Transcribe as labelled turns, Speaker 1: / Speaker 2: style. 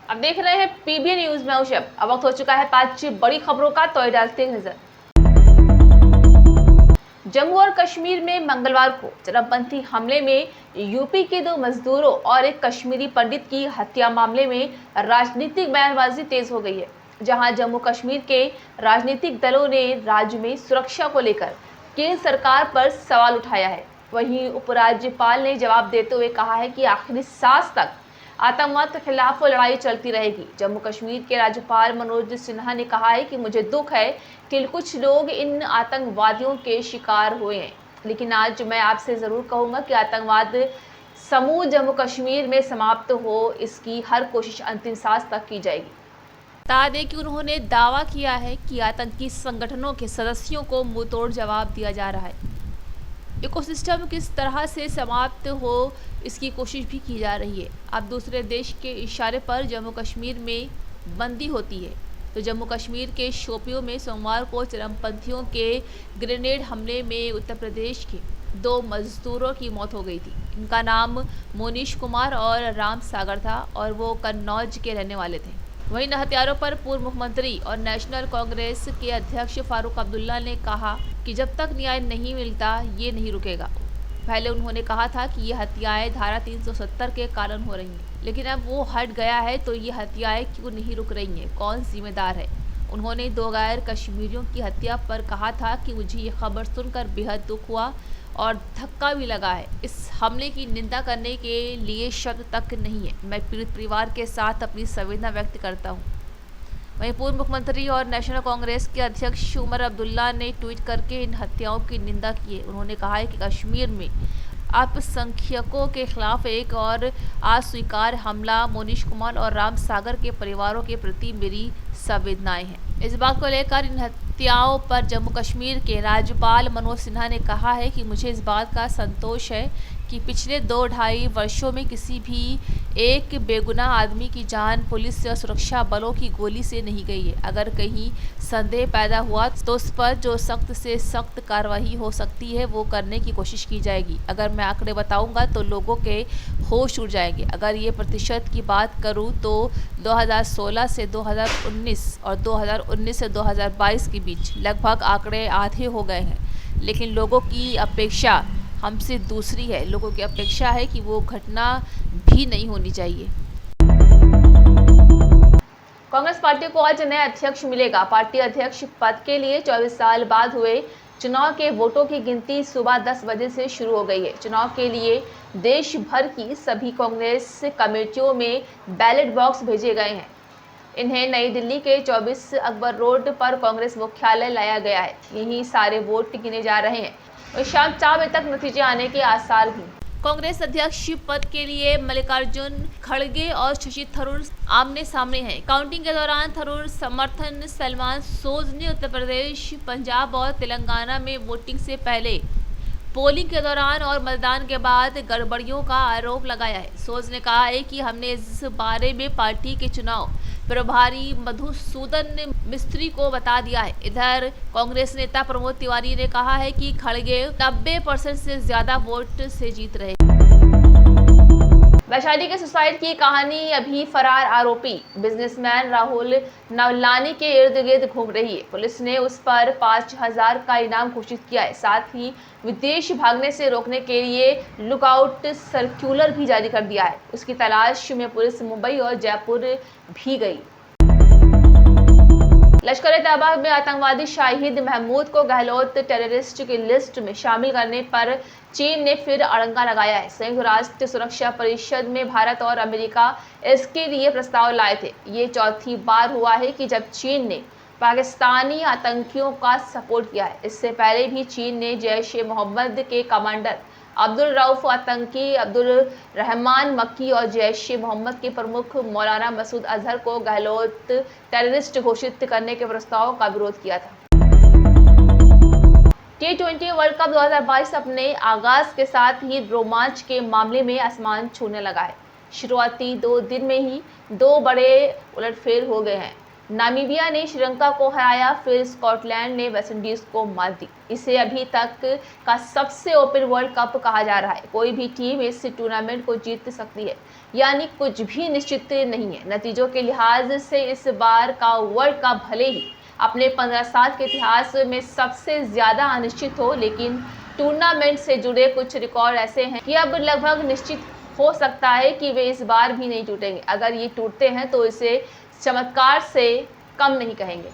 Speaker 1: अब देख रहे हैं पीबीएन न्यूज में उशब। अब वक्त हो चुका है 5 बड़ी खबरों का, तो डालते हैं नजर। जम्मू और कश्मीर में मंगलवार को चरमपंथी हमले में यूपी के 2 मजदूरों और एक कश्मीरी पंडित की हत्या मामले में राजनीतिक बयानबाजी तेज हो गई है। जहां जम्मू कश्मीर के राजनीतिक दलों ने राज्य में सुरक्षा को लेकर केंद्र सरकार पर सवाल उठाया है, वहीं उपराज्यपाल ने जवाब देते हुए कहा है कि आखिरी सांस तक आतंकवाद के खिलाफ लड़ाई चलती रहेगी। जम्मू कश्मीर के राज्यपाल मनोज सिन्हा ने कहा है कि मुझे दुख है कि कुछ लोग इन आतंकवादियों के शिकार हुए हैं, लेकिन आज मैं आपसे ज़रूर कहूँगा कि आतंकवाद समूह जम्मू कश्मीर में समाप्त हो, इसकी हर कोशिश अंतिम सांस तक की जाएगी। बता दें कि उन्होंने दावा किया है कि आतंकी संगठनों के सदस्यों को मुंहतोड़ जवाब दिया जा रहा है। इकोसिस्टम किस तरह से समाप्त हो, इसकी कोशिश भी की जा रही है। अब दूसरे देश के इशारे पर जम्मू कश्मीर में बंदी होती है, तो जम्मू कश्मीर के शोपियों में सोमवार को चरमपंथियों के ग्रेनेड हमले में उत्तर प्रदेश के 2 मजदूरों की मौत हो गई थी। इनका नाम मोनीश कुमार और राम सागर था और वो कन्नौज के रहने वाले थे। वहीं इन हत्यारों पर पूर्व मुख्यमंत्री और नेशनल कांग्रेस के अध्यक्ष फारूक अब्दुल्ला ने कहा कि जब तक न्याय नहीं मिलता ये नहीं रुकेगा। पहले उन्होंने कहा था कि ये हत्याएं धारा 370 के कारण हो रही हैं, लेकिन अब वो हट गया है, तो ये हत्याएं क्यों नहीं रुक रही हैं, कौन जिम्मेदार है। उन्होंने 2 गैर कश्मीरियों की हत्या पर कहा था कि मुझे ये खबर सुनकर बेहद दुख हुआ और धक्का भी लगा है। इस हमले की निंदा करने के लिए शब्द तक नहीं है। मैं पीड़ित परिवार के साथ अपनी संवेदना व्यक्त करता हूँ। वहीं पूर्व मुख्यमंत्री और नेशनल कांग्रेस के अध्यक्ष उमर अब्दुल्ला ने ट्वीट करके इन हत्याओं की निंदा की है। उन्होंने कहा है कि कश्मीर में अल्पसंख्यकों के खिलाफ एक और अस्वीकार्य हमला, मोनीश कुमार और राम सागर के परिवारों के प्रति मेरी संवेदनाएं हैं। इस बात को लेकर इन हत्याओं पर जम्मू कश्मीर के राज्यपाल मनोज सिन्हा ने कहा है कि मुझे इस बात का संतोष है कि पिछले 2-2.5 वर्षों में किसी भी एक बेगुनाह आदमी की जान पुलिस और सुरक्षा बलों की गोली से नहीं गई है। अगर कहीं संदेह पैदा हुआ तो उस पर जो सख्त से सख्त कार्रवाई हो सकती है वो करने की कोशिश की जाएगी। अगर मैं आंकड़े बताऊंगा तो लोगों के होश उड़ जाएंगे। अगर ये प्रतिशत की बात करूं तो 2016 से 2019 और 2019 से 2022 के बीच लगभग आंकड़े आधे हो गए हैं, लेकिन लोगों की अपेक्षा हमसे दूसरी है। लोगों की अपेक्षा है कि वो घटना भी नहीं होनी चाहिए। कांग्रेस पार्टी को आज नया अध्यक्ष मिलेगा। पार्टी अध्यक्ष पद के लिए 24 साल बाद हुए चुनाव के वोटों की गिनती सुबह 10 बजे से शुरू हो गई है। चुनाव के लिए देश भर की सभी कांग्रेस कमेटियों में बैलेट बॉक्स भेजे गए हैं। इन्हें नई दिल्ली के 24 अकबर रोड पर कांग्रेस मुख्यालय लाया गया है। यहीं सारे वोट गिने जा रहे हैं और शाम 4 बजे तक नतीजे आने के आसार भी। कांग्रेस अध्यक्ष पद के लिए मल्लिकार्जुन खड़गे और शशि थरूर आमने सामने हैं। काउंटिंग के दौरान थरूर समर्थन सलमान सोज ने उत्तर प्रदेश, पंजाब और तेलंगाना में वोटिंग से पहले, पोलिंग के दौरान और मतदान के बाद गड़बड़ियों का आरोप लगाया है। सोज ने कहा है कि हमने इस बारे में पार्टी के चुनाव प्रभारी मधुसूदन मिस्त्री को बता दिया है। इधर कांग्रेस नेता प्रमोद तिवारी ने कहा है कि खड़गे 90% से ज्यादा वोट से जीत रहे। वैशाली के सुसाइड की कहानी अभी फरार आरोपी बिजनेसमैन राहुल नवलानी के इर्द गिर्द घूम रही है। पुलिस ने उस पर 5,000 का इनाम घोषित किया है। साथ ही विदेश भागने से रोकने के लिए लुकआउट सर्कुलर भी जारी कर दिया है। उसकी तलाश में पुलिस मुंबई और जयपुर भी गई। लश्कर-ए-तैयबा में आतंकवादी शाहिद महमूद को गहलोत टेररिस्ट की लिस्ट में शामिल करने पर चीन ने फिर अड़ंगा लगाया है। संयुक्त राष्ट्र सुरक्षा परिषद में भारत और अमेरिका इसके लिए प्रस्ताव लाए थे। ये चौथी बार हुआ है कि जब चीन ने पाकिस्तानी आतंकियों का सपोर्ट किया है। इससे पहले भी चीन ने जैश-ए-मोहम्मद के कमांडर अब्दुल रऊफ आतंकी अब्दुल रहमान मक्की और जैश-ए-मोहम्मद के प्रमुख मौलाना मसूद अजहर को गहलोत टेररिस्ट घोषित करने के प्रस्ताव का विरोध किया था। T20 वर्ल्ड कप 2022 अपने आगाज के साथ ही रोमांच के मामले में आसमान छूने लगा है। शुरुआती 2 दिन में ही 2 बड़े उलटफेर हो गए हैं। नामीबिया ने श्रीलंका को हराया, फिर स्कॉटलैंड ने वेस्टइंडीज को मात दी। इसे अभी तक का सबसे ओपन वर्ल्ड कप कहा जा रहा है। कोई भी टीम इस टूर्नामेंट को जीत सकती है, यानी कुछ भी निश्चित नहीं है। नतीजों के लिहाज से इस बार का वर्ल्ड कप भले ही अपने 15 साल के इतिहास में सबसे ज्यादा अनिश्चित हो, लेकिन टूर्नामेंट से जुड़े कुछ रिकॉर्ड ऐसे हैं कि अब लगभग निश्चित हो सकता है कि वे इस बार भी नहीं टूटेंगे। अगर ये टूटते हैं तो इसे चमत्कार से कम नहीं कहेंगे।